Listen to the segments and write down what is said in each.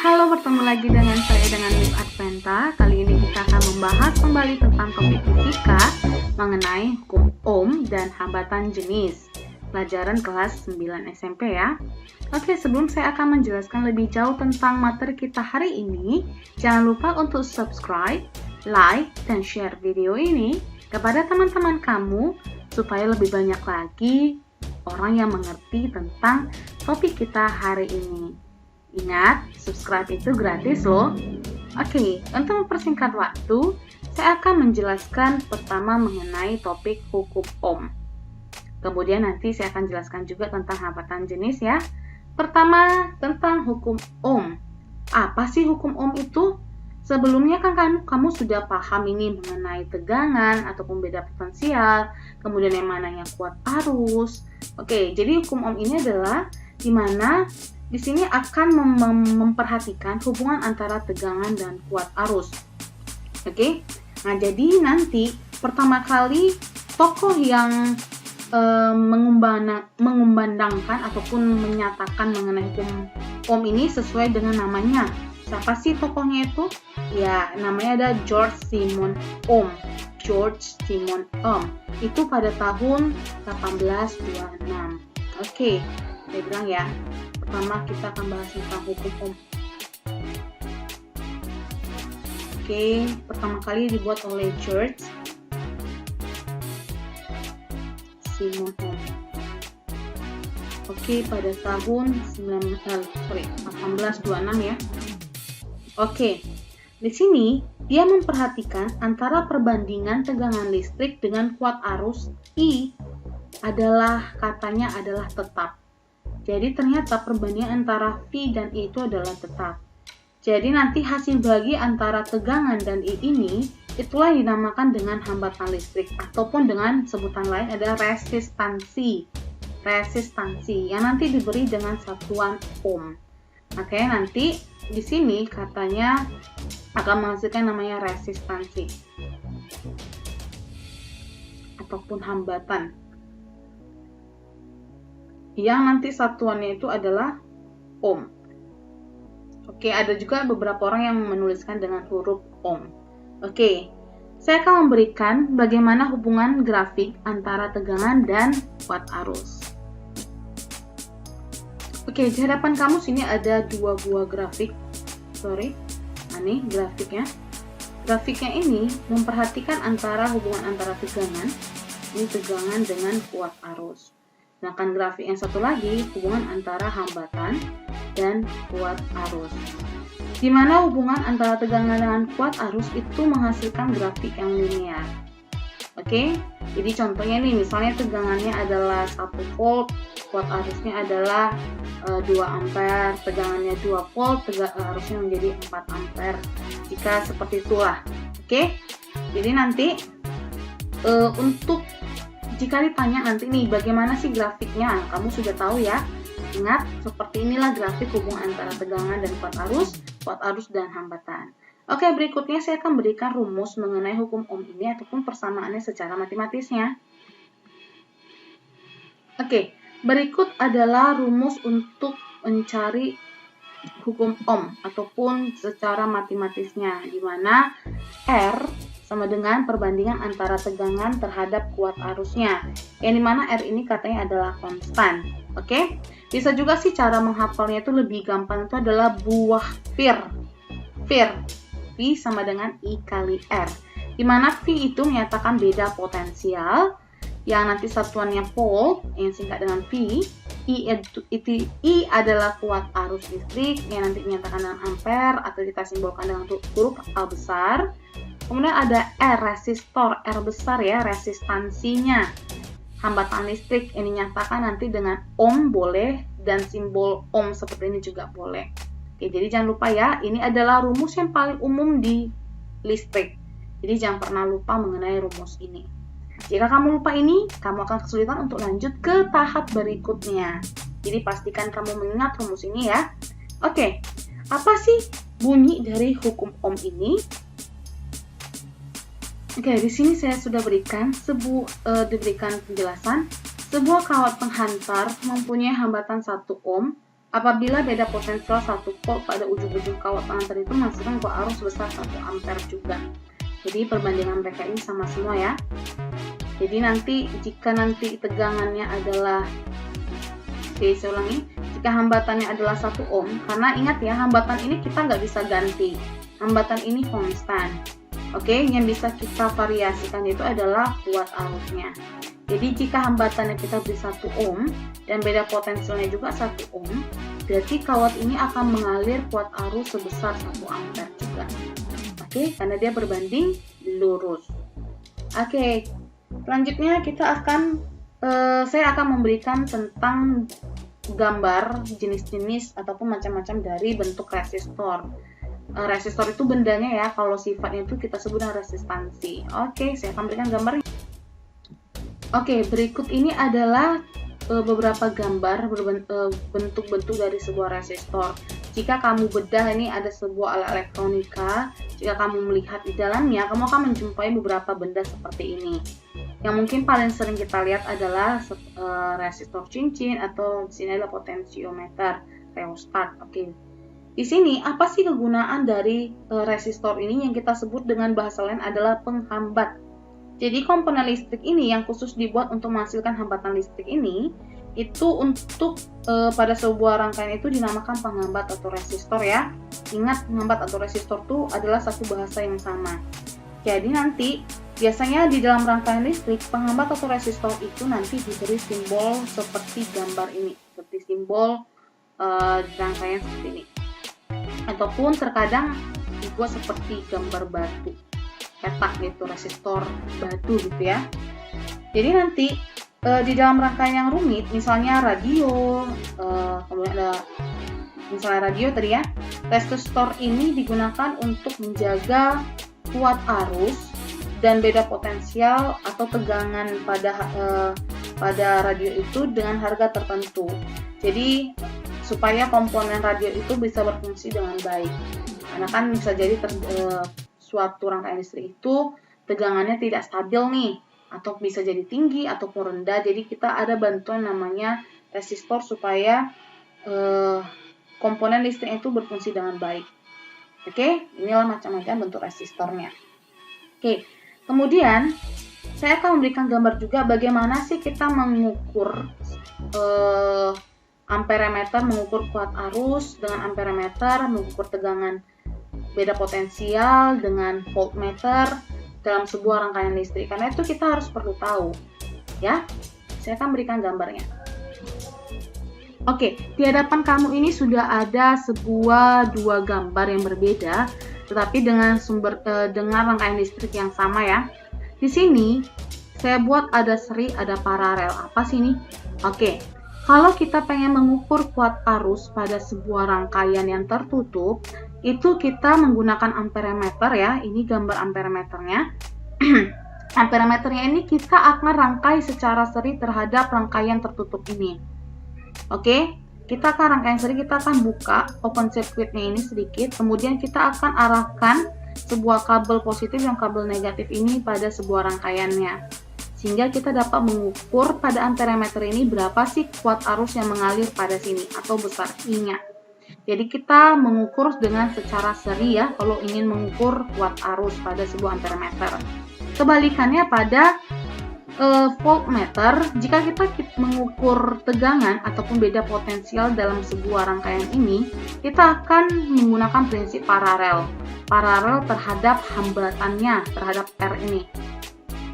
Halo, bertemu lagi dengan saya dengan Miss Adventa. Kali ini kita akan membahas kembali tentang topik fisika mengenai hukum Ohm dan hambatan jenis. Pelajaran kelas 9 SMP ya. Oke, sebelum saya akan menjelaskan lebih jauh tentang materi kita hari ini, jangan lupa untuk subscribe, like, dan share video ini kepada teman-teman kamu supaya lebih banyak lagi orang yang mengerti tentang topik kita hari ini. Ingat, subscribe itu gratis loh. Oke, untuk mempersingkat waktu, saya akan menjelaskan pertama mengenai topik hukum Ohm. Kemudian nanti saya akan jelaskan juga tentang hambatan jenis ya. Pertama, tentang hukum Ohm. Apa sih hukum Ohm itu? Sebelumnya kan kamu sudah paham ini mengenai tegangan ataupun beda potensial, kemudian yang mana yang kuat arus. Oke, jadi hukum Ohm ini adalah di mana di sini akan memperhatikan hubungan antara tegangan dan kuat arus. Oke, nah jadi nanti pertama kali tokoh yang mengumandangkan ataupun menyatakan mengenai hukum Ohm ini sesuai dengan namanya. Siapa sih tokohnya itu? Ya, namanya ada George Simon Ohm. George Simon Ohm. Itu pada tahun 1826. Oke, saya bilang ya. Pertama kita akan bahas tentang hukum Ohm. Oke, pertama kali dibuat oleh George Simon Ohm. Oke, pada tahun 1826 ya. Oke, di sini dia memperhatikan antara perbandingan tegangan listrik dengan kuat arus I katanya adalah tetap. Jadi ternyata perbandingan antara V dan I itu adalah tetap. Jadi nanti hasil bagi antara tegangan dan I ini itulah dinamakan dengan hambatan listrik ataupun dengan sebutan lain adalah resistansi. Resistansi yang nanti diberi dengan satuan ohm. Makanya nanti di sini katanya akan menghasilkan namanya resistansi ataupun hambatan. Yang nanti satuannya itu adalah ohm. Oke, ada juga beberapa orang yang menuliskan dengan huruf ohm. Oke, saya akan memberikan bagaimana hubungan grafik antara tegangan dan kuat arus. Oke, di hadapan kamu sini ada dua buah grafik. Ini grafiknya. Grafiknya ini memperhatikan antara hubungan antara tegangan, ini tegangan dengan kuat arus. Sedangkan grafik yang satu lagi hubungan antara hambatan dan kuat arus. Di mana hubungan antara tegangan dengan kuat arus itu menghasilkan grafik yang linear. Oke, jadi contohnya nih, misalnya tegangannya adalah 1 volt, kuat arusnya adalah 2 ampere, tegangannya 2 volt, arusnya menjadi 4 ampere. Jika seperti itulah. Oke, jadi nanti untuk jika ditanya nanti nih bagaimana sih grafiknya, kamu sudah tahu ya. Ingat, seperti inilah grafik hubungan antara tegangan dan kuat arus dan hambatan. Oke, berikutnya saya akan berikan rumus mengenai hukum Ohm ini ataupun persamaannya secara matematisnya. Oke, berikut adalah rumus untuk mencari hukum Ohm ataupun secara matematisnya, di mana R sama dengan perbandingan antara tegangan terhadap kuat arusnya, yang dimana R ini katanya adalah konstan. Oke, bisa juga sih cara menghafalnya itu lebih gampang, itu adalah buah VIR. V sama dengan I kali R, dimana V itu menyatakan beda potensial, yang nanti satuannya volt, yang singkat dengan V. I adalah kuat arus listrik, yang nanti menyatakan dengan ampere, atau kita simbolkan dengan huruf A besar. Kemudian ada R, resistor, R besar ya, resistansinya. Hambatan listrik yang dinyatakan nanti dengan ohm boleh, dan simbol ohm seperti ini juga boleh. Oke, jadi jangan lupa ya, ini adalah rumus yang paling umum di listrik. Jadi jangan pernah lupa mengenai rumus ini. Jika kamu lupa ini, kamu akan kesulitan untuk lanjut ke tahap berikutnya. Jadi pastikan kamu mengingat rumus ini ya. Oke, apa sih bunyi dari hukum Ohm ini? Oke, di sini saya sudah diberikan penjelasan. Sebuah kawat penghantar mempunyai hambatan 1 ohm apabila beda potensial 1 volt pada ujung-ujung kawat pengantar itu menghasilkan kuat arus sebesar 1 ampere juga. Jadi perbandingan mereka ini sama semua ya. Jadi jika nanti tegangannya adalah, saya ulangi, jika hambatannya adalah 1 ohm, karena ingat ya, hambatan ini kita nggak bisa ganti, hambatan ini konstan. Oke, yang bisa kita variasikan itu adalah kuat arusnya. Jadi jika hambatannya kita beri 1 ohm dan beda potensialnya juga 1 ohm, berarti kawat ini akan mengalir kuat arus sebesar 1 ampere juga. Oke, karena dia berbanding lurus. Oke, selanjutnya saya akan memberikan tentang gambar jenis-jenis ataupun macam-macam dari bentuk resistor. Resistor itu bendanya ya, kalau sifatnya itu kita sebut dengan resistansi. Oke, saya akan berikan gambarnya. Oke, berikut ini adalah beberapa gambar bentuk-bentuk dari sebuah resistor. Jika kamu bedah, ini ada sebuah alat elektronika. Jika kamu melihat di dalamnya, kamu akan menjumpai beberapa benda seperti ini. Yang mungkin paling sering kita lihat adalah resistor cincin, atau di sini adalah potensiometer, rheostat. Oke. Di sini, apa sih kegunaan dari resistor ini yang kita sebut dengan bahasa lain adalah penghambat. Jadi komponen listrik ini yang khusus dibuat untuk menghasilkan hambatan listrik ini, itu untuk pada sebuah rangkaian itu dinamakan penghambat atau resistor ya. Ingat, penghambat atau resistor itu adalah satu bahasa yang sama. Jadi nanti, biasanya di dalam rangkaian listrik, penghambat atau resistor itu nanti diberi simbol seperti gambar ini, seperti simbol rangkaian seperti ini. Ataupun terkadang dibuat seperti gambar batu, petak gitu, resistor batu gitu ya. Jadi nanti di dalam rangkaian yang rumit, misalnya radio, kemudian ada misalnya radio tadi ya, resistor ini digunakan untuk menjaga kuat arus dan beda potensial atau tegangan pada radio itu dengan harga tertentu. Jadi supaya komponen radio itu bisa berfungsi dengan baik. Karena kan bisa jadi suatu rangkaian listrik itu tegangannya tidak stabil nih, atau bisa jadi tinggi ataupun rendah. Jadi kita ada bantuan namanya resistor supaya komponen listrik itu berfungsi dengan baik. Oke, inilah macam-macam bentuk resistornya. Oke, kemudian saya akan memberikan gambar juga bagaimana sih kita mengukur amperemeter, mengukur kuat arus dengan amperemeter, mengukur tegangan beda potensial dengan voltmeter dalam sebuah rangkaian listrik. Karena itu kita harus perlu tahu ya. Saya akan berikan gambarnya. Oke, di hadapan kamu ini sudah ada dua gambar yang berbeda, tetapi dengan rangkaian listrik yang sama ya. Di sini saya buat ada seri, ada paralel. Apa sih ini? Oke. Kalau kita pengen mengukur kuat arus pada sebuah rangkaian yang tertutup, itu kita menggunakan amperemeter ya. Ini gambar amperemeternya. Amperemeternya ini kita akan rangkai secara seri terhadap rangkaian tertutup ini. Oke, kita akan rangkaian seri, kita akan buka open circuitnya ini sedikit. Kemudian kita akan arahkan sebuah kabel positif dan kabel negatif ini pada sebuah rangkaiannya. Sehingga kita dapat mengukur pada amperemeter ini berapa sih kuat arus yang mengalir pada sini atau besar I-nya. Jadi kita mengukur dengan secara seri ya kalau ingin mengukur kuat arus pada sebuah amperemeter. Kebalikannya pada voltmeter, jika kita mengukur tegangan ataupun beda potensial dalam sebuah rangkaian ini, kita akan menggunakan prinsip paralel terhadap hambatannya, terhadap R ini.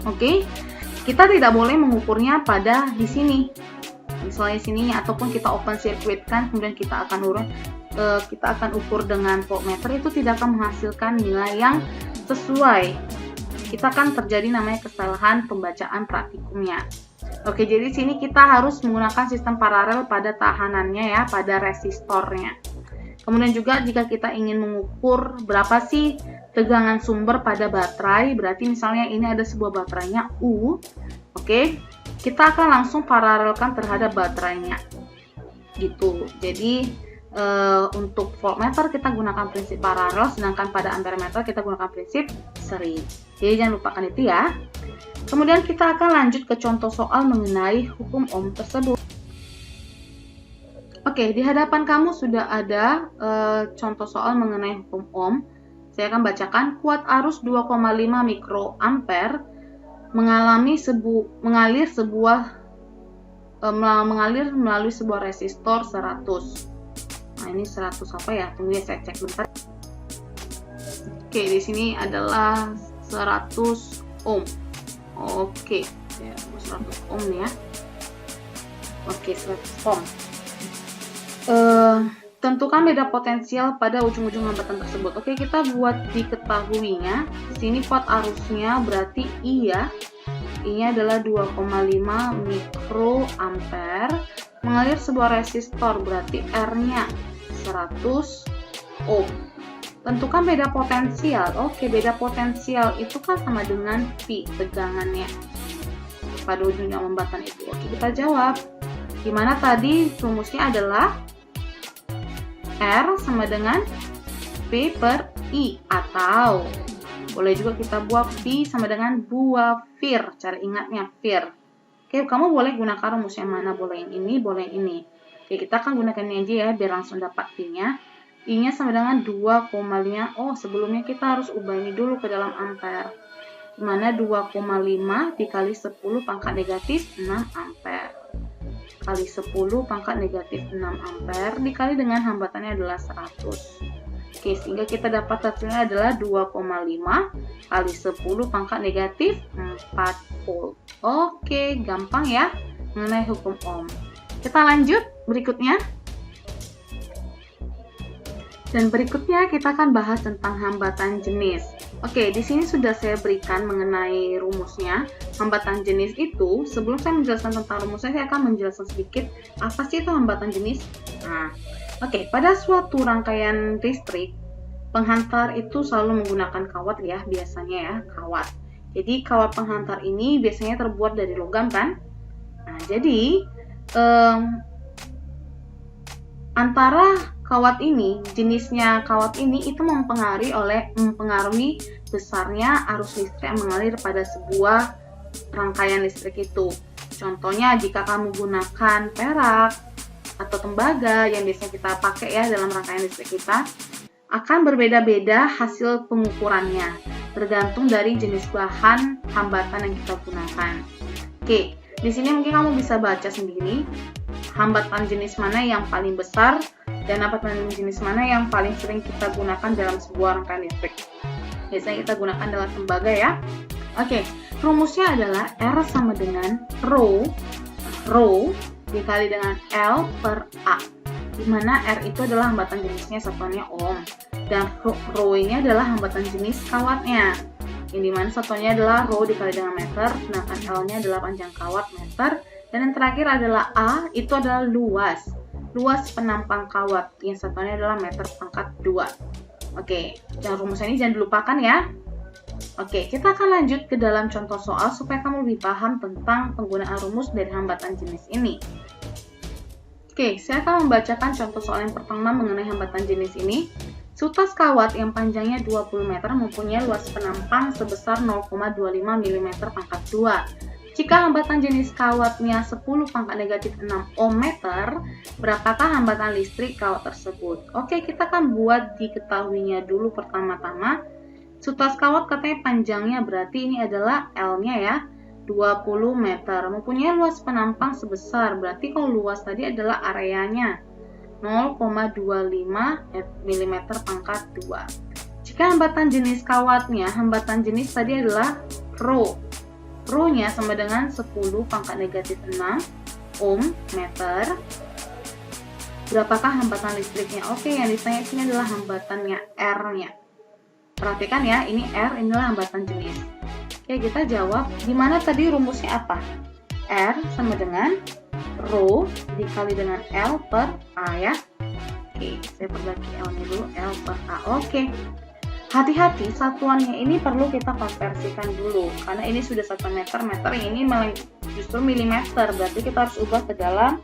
Oke. Kita tidak boleh mengukurnya pada di sini, misalnya sini, ataupun kita open circuit kan, kemudian kita akan ukur dengan voltmeter, itu tidak akan menghasilkan nilai yang sesuai. Kita akan terjadi namanya kesalahan pembacaan praktikumnya. Oke, jadi sini kita harus menggunakan sistem paralel pada tahanannya ya, pada resistornya. Kemudian juga jika kita ingin mengukur berapa sih tegangan sumber pada baterai, berarti misalnya ini ada sebuah baterainya U, oke, kita akan langsung paralelkan terhadap baterainya, gitu. Jadi untuk voltmeter kita gunakan prinsip paralel, sedangkan pada amperemeter kita gunakan prinsip seri. Jadi jangan lupakan itu ya. Kemudian kita akan lanjut ke contoh soal mengenai hukum Ohm tersebut. Oke, Oke, di hadapan kamu sudah ada contoh soal mengenai hukum Ohm. Saya akan bacakan. Kuat arus 2,5 mikroampere mengalir melalui sebuah resistor 100. Nah, ini 100 apa ya? Tunggu ya, saya cek bentar. Oke, di sini adalah 100 ohm. Oke, 100 ohm nih ya. Oke, 100 ohm. Tentukan beda potensial pada ujung-ujung hambatan tersebut. Oke, kita buat diketahuinya. Di sini kuat arusnya berarti I ya. I-nya adalah 2,5 mikroampere mengalir sebuah resistor, berarti R-nya 100 ohm. Tentukan beda potensial. Oke, beda potensial itu kan sama dengan P, tegangannya pada ujung hambatan itu. Oke, kita jawab. Gimana tadi rumusnya adalah R sama dengan P per I, atau boleh juga kita buat P sama dengan buah fir. Cara ingatnya fir. Oke, kamu boleh gunakan rumus yang mana, boleh yang ini, boleh yang ini. Oke, kita akan gunakan ini aja ya, biar langsung dapat P-nya. I-nya sama dengan 2,5. Oh, sebelumnya kita harus ubah ini dulu ke dalam ampere. Dimana 2,5 dikali 10 pangkat negatif 6 ampere. Kali 10 pangkat negatif 6 ampere dikali dengan hambatannya adalah 100. Oke, sehingga kita dapat hasilnya adalah 2,5 kali 10 pangkat negatif 4 volt. Oke, gampang ya mengenai hukum Ohm. Kita lanjut berikutnya. Dan berikutnya kita akan bahas tentang hambatan jenis. Oke, di sini sudah saya berikan mengenai rumusnya. Hambatan jenis itu, sebelum saya menjelaskan tentang rumusnya, saya akan menjelaskan sedikit apa sih itu hambatan jenis. Nah, oke, pada suatu rangkaian listrik, penghantar itu selalu menggunakan kawat ya, biasanya ya, kawat. Jadi kawat penghantar ini biasanya terbuat dari logam kan? Nah, jadi antara kawat ini, jenisnya kawat ini itu mempengaruhi besarnya arus listrik yang mengalir pada sebuah rangkaian listrik itu. Contohnya jika kamu gunakan perak atau tembaga yang biasa kita pakai ya dalam rangkaian listrik kita, akan berbeda-beda hasil pengukurannya, tergantung dari jenis bahan hambatan yang kita gunakan. Oke, di sini mungkin kamu bisa baca sendiri hambatan jenis mana yang paling besar dan hambatan jenis mana yang paling sering kita gunakan dalam sebuah rangkaian listrik. Biasanya kita gunakan dalam tembaga ya. Oke, rumusnya adalah R sama dengan Rho dikali dengan L per A. Di mana R itu adalah hambatan jenisnya, satuannya ohm, dan Rho ini adalah hambatan jenis kawatnya, yang dimana satuannya adalah Rho dikali dengan meter, sedangkan L-nya adalah panjang kawat meter, dan yang terakhir adalah A, itu adalah luas penampang kawat, yang satuannya adalah meter pangkat 2. Oke, rumus ini jangan dilupakan ya. Oke, kita akan lanjut ke dalam contoh soal supaya kamu lebih paham tentang penggunaan rumus dari hambatan jenis ini. Oke, saya akan membacakan contoh soal yang pertama mengenai hambatan jenis ini. Sutas kawat yang panjangnya 20 meter mempunyai luas penampang sebesar 0,25 mm pangkat 2. Jika hambatan jenis kawatnya 10 pangkat negatif 6 ohm meter, berapakah hambatan listrik kawat tersebut? Oke, kita akan buat diketahuinya dulu pertama-tama. Sutas kawat katanya panjangnya, berarti ini adalah L-nya ya, 20 meter. Mempunyai luas penampang sebesar, berarti kalau luas tadi adalah areanya, 0,25 mm pangkat 2. Jika hambatan jenis kawatnya, hambatan jenis tadi adalah Rho. Rho-nya sama dengan 10 pangkat negatif 6 ohm meter. Berapakah hambatan listriknya? Oke, yang ditanya sini adalah hambatannya, R-nya. Perhatikan ya, ini R, inilah hambatan jenis. Oke, kita jawab. Dimana tadi rumusnya apa? R sama dengan Rho dikali dengan L per A ya. Oke, saya perbaiki L-nya dulu, L per A. Oke. Hati-hati, satuannya ini perlu kita konversikan dulu, karena ini sudah 1 meter, ini justru milimeter, berarti kita harus ubah ke dalam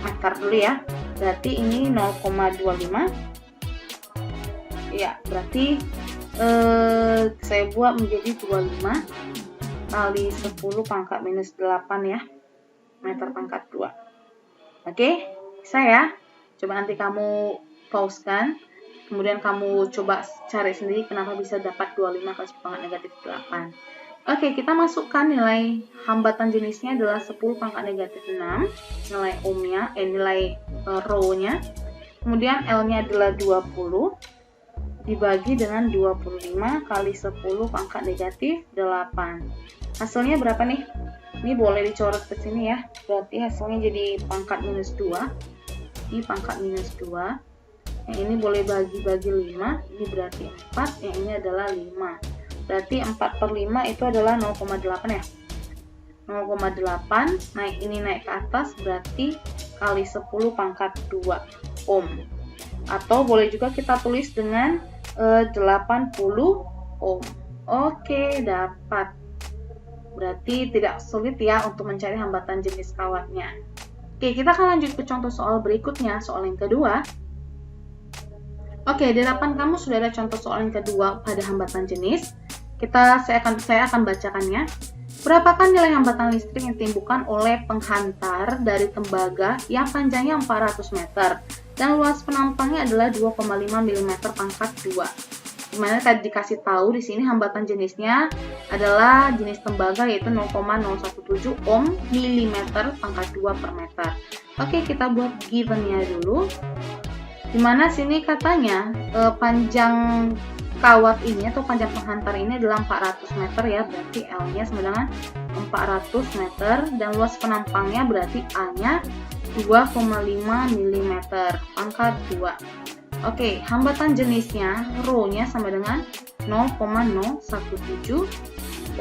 meter dulu ya. Berarti ini 0,25. Ya, berarti saya buat menjadi 25 kali 10 pangkat minus 8 ya, meter pangkat 2. Oke, Bisa ya? Coba nanti kamu pause-kan, kemudian kamu coba cari sendiri kenapa bisa dapat 25 kali 10 pangkat negatif 8. Oke, kita masukkan nilai hambatan jenisnya adalah 10 pangkat negatif 6, nilai ohmnya, nilai rho-nya. Kemudian L-nya adalah 20, dibagi dengan 25 kali 10 pangkat negatif 8. Hasilnya berapa nih? Ini boleh dicoret ke sini ya. Berarti hasilnya jadi pangkat minus 2. Ini pangkat minus 2. Yang ini boleh bagi-bagi 5. Ini berarti 4. Yang ini adalah 5. Berarti 4/5 itu adalah 0,8 ya. 0,8. Ini naik ke atas. Berarti kali 10 pangkat 2 ohm. Atau boleh juga kita tulis dengan 80 ohm. Oke, dapat. Berarti tidak sulit ya untuk mencari hambatan jenis kawatnya. Oke, kita akan lanjut ke contoh soal berikutnya, soal yang kedua. Oke, di hadapan kamu sudah ada contoh soal yang kedua pada hambatan jenis. Saya akan bacakannya. Berapakah nilai hambatan listrik yang ditimbulkan oleh penghantar dari tembaga yang panjangnya 400 meter dan luas penampangnya adalah 2,5 mm pangkat 2. Dimana tadi dikasih tahu di sini hambatan jenisnya adalah jenis tembaga yaitu 0,017 ohm milimeter pangkat 2 per meter. Oke, kita buat givennya dulu. Dimana sini katanya panjang kawat ini atau panjang penghantar ini adalah 400 meter ya, berarti L-nya sama dengan 400 meter dan luas penampangnya berarti A-nya 2,5 mm pangkat 2. Oke, hambatan jenisnya rho-nya sama dengan 0,017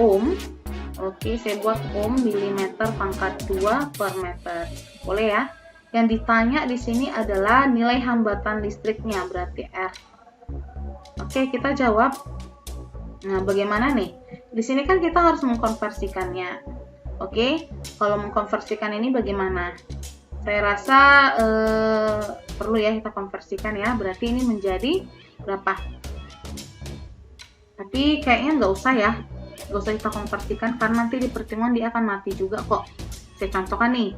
ohm. Oke, saya buat ohm milimeter pangkat 2 per meter. Boleh ya? Yang ditanya di sini adalah nilai hambatan listriknya, berarti R. Oke, kita jawab. Nah, bagaimana nih? Di sini kan kita harus mengkonversikannya. Oke, kalau mengkonversikan ini bagaimana? Saya rasa perlu ya kita konversikan ya. Berarti ini menjadi berapa? Tapi kayaknya nggak usah ya. Nggak usah kita konversikan karena nanti di pertemuan dia akan mati juga kok. Saya contohkan nih.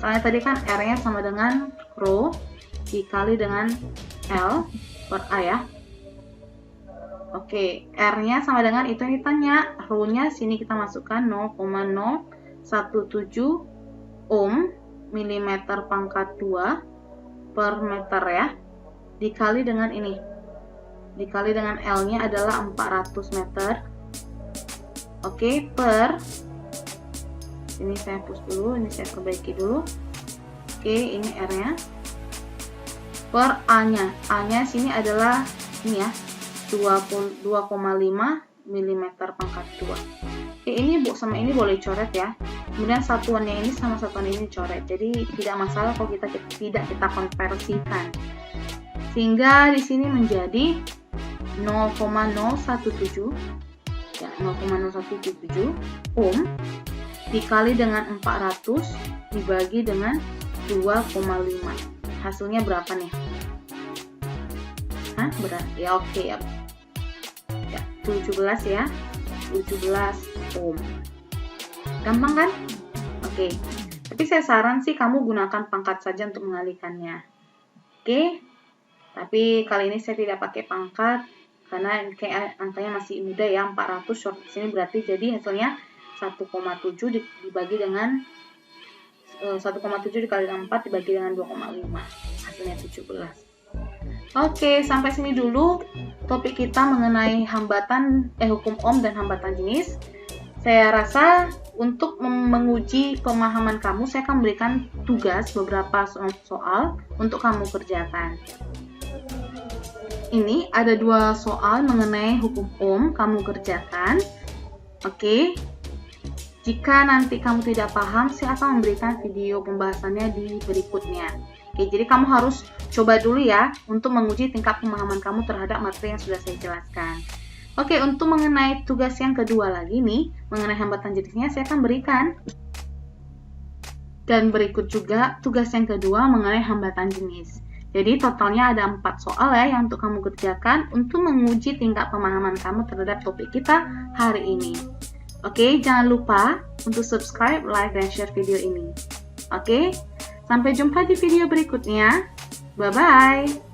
Soalnya tadi kan R-nya sama dengan rho dikali dengan L per A ya. Oke, R-nya sama dengan itu yang ditanya. Rho-nya sini kita masukkan 0,017 ohm milimeter pangkat 2 per meter ya. Dikali dengan ini. Dikali dengan L-nya adalah 400 meter. Oke, per ini saya hapus dulu, ini saya perbaiki dulu. Oke, ini R-nya. Per A-nya. A-nya sini adalah ini ya. 2,5 mm pangkat 2. Oke, ini sama ini boleh coret ya. Kemudian satuannya ini sama satuan ini coret. Jadi tidak masalah kalau tidak kita konversikan. Sehingga di sini menjadi 0,017 ya, 0,017 ohm dikali dengan 400 dibagi dengan 2,5. Hasilnya berapa nih? Hah, berat. Ya oke ya. 17 ya. 17 ohm. Gampang kan? Oke. Tapi saya saran sih kamu gunakan pangkat saja untuk mengalihkannya. Oke. Tapi kali ini saya tidak pakai pangkat karena kayak angkanya masih muda ya, 400 short di sini berarti jadi hasilnya 1,7 dibagi dengan 1,7 dikali dengan 4 dibagi dengan 2,5. Hasilnya 17. Oke, sampai sini dulu topik kita mengenai hukum Ohm dan hambatan jenis. Saya rasa untuk menguji pemahaman kamu, saya akan memberikan tugas beberapa soal untuk kamu kerjakan. Ini ada 2 soal mengenai hukum Ohm kamu kerjakan. Oke. Jika nanti kamu tidak paham, saya akan memberikan video pembahasannya di berikutnya. Oke, jadi kamu harus coba dulu ya untuk menguji tingkat pemahaman kamu terhadap materi yang sudah saya jelaskan. Oke, untuk mengenai tugas yang kedua lagi nih, mengenai hambatan jenisnya saya akan berikan. Dan berikut juga tugas yang kedua mengenai hambatan jenis. Jadi totalnya ada 4 soal ya yang untuk kamu kerjakan untuk menguji tingkat pemahaman kamu terhadap topik kita hari ini. Oke, jangan lupa untuk subscribe, like, dan share video ini. Oke, Sampai jumpa di video berikutnya. Bye-bye.